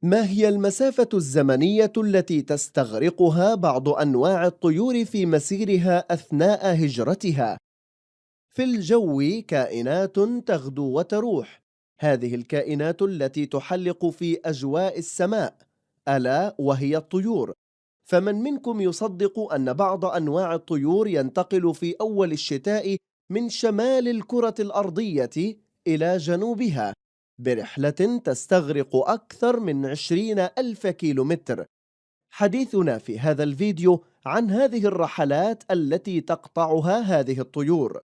ما هي المسافة الزمنية التي تستغرقها بعض أنواع الطيور في مسيرها أثناء هجرتها؟ في الجو كائنات تغدو وتروح. هذه الكائنات التي تحلق في أجواء السماء، ألا وهي الطيور. فمن منكم يصدق أن بعض أنواع الطيور ينتقل في أول الشتاء من شمال الكرة الأرضية إلى جنوبها برحلة تستغرق أكثر من 20,000 كيلومتر؟ حديثنا في هذا الفيديو عن هذه الرحلات التي تقطعها هذه الطيور.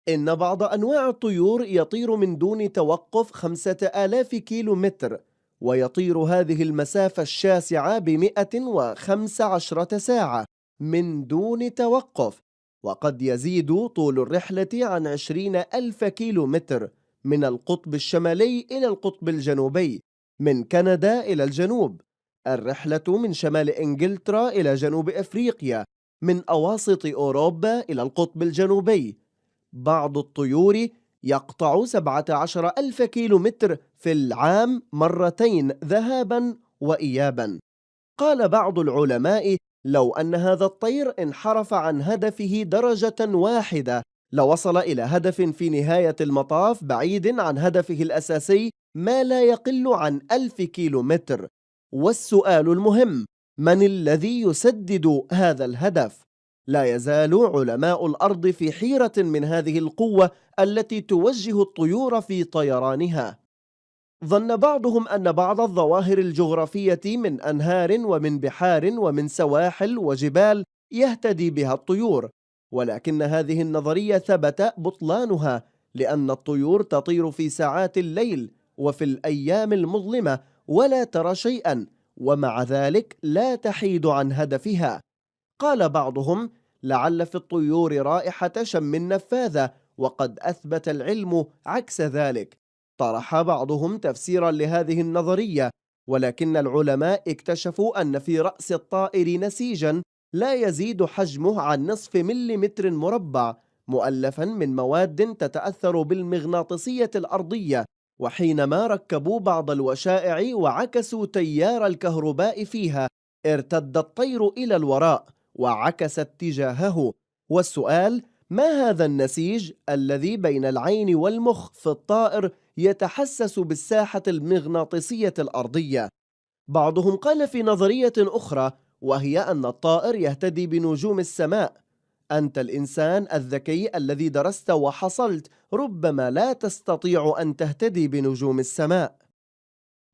إن بعض أنواع الطيور يطير من دون توقف 5,000 كيلومتر، ويطير هذه المسافة الشاسعة ب115 ساعة من دون توقف. وقد يزيد طول الرحلة عن 20,000 كيلومتر من القطب الشمالي إلى القطب الجنوبي، من كندا إلى الجنوب. الرحلة من شمال إنجلترا إلى جنوب أفريقيا، من أواسط أوروبا إلى القطب الجنوبي. بعض الطيور يقطع 17,000 كيلومتر في العام مرتين ذهابا وإيابا. قال بعض العلماء: لو أن هذا الطير انحرف عن هدفه درجة واحدة لوصل إلى هدف في نهاية المطاف بعيد عن هدفه الأساسي ما لا يقل عن 1000 كيلومتر. والسؤال المهم: من الذي يسدد هذا الهدف؟ لا يزال علماء الأرض في حيرة من هذه القوة التي توجه الطيور في طيرانها. ظن بعضهم أن بعض الظواهر الجغرافية من أنهار ومن بحار ومن سواحل وجبال يهتدي بها الطيور، ولكن هذه النظرية ثبت بطلانها، لأن الطيور تطير في ساعات الليل وفي الأيام المظلمة ولا ترى شيئا، ومع ذلك لا تحيد عن هدفها. قال بعضهم: لعل في الطيور رائحة شم نفاذة، وقد أثبت العلم عكس ذلك. طرح بعضهم تفسيرا لهذه النظرية، ولكن العلماء اكتشفوا أن في رأس الطائر نسيجا لا يزيد حجمه عن نصف مليمتر مربع، مؤلفا من مواد تتأثر بالمغناطيسية الأرضية. وحينما ركبوا بعض الوشائع وعكسوا تيار الكهرباء فيها، ارتد الطير إلى الوراء وعكس اتجاهه. والسؤال: ما هذا النسيج الذي بين العين والمخ في الطائر يتحسس بالساحة المغناطيسية الأرضية؟ بعضهم قال في نظرية أخرى، وهي أن الطائر يهتدي بنجوم السماء. أنت الإنسان الذكي الذي درست وحصلت ربما لا تستطيع أن تهتدي بنجوم السماء.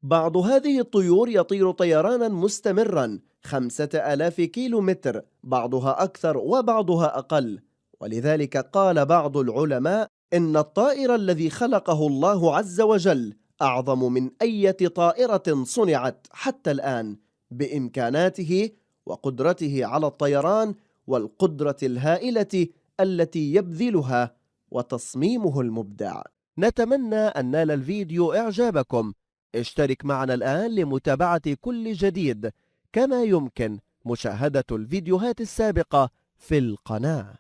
بعض هذه الطيور يطير طيرانا مستمرا 5,000 كيلومتر، بعضها أكثر وبعضها أقل. ولذلك قال بعض العلماء إن الطائر الذي خلقه الله عز وجل أعظم من أي طائرة صنعت حتى الآن، بإمكاناته وقدرته على الطيران والقدرة الهائلة التي يبذلها وتصميمه المبدع. نتمنى أن نال الفيديو إعجابكم. اشترك معنا الآن لمتابعة كل جديد، كما يمكن مشاهدة الفيديوهات السابقة في القناة.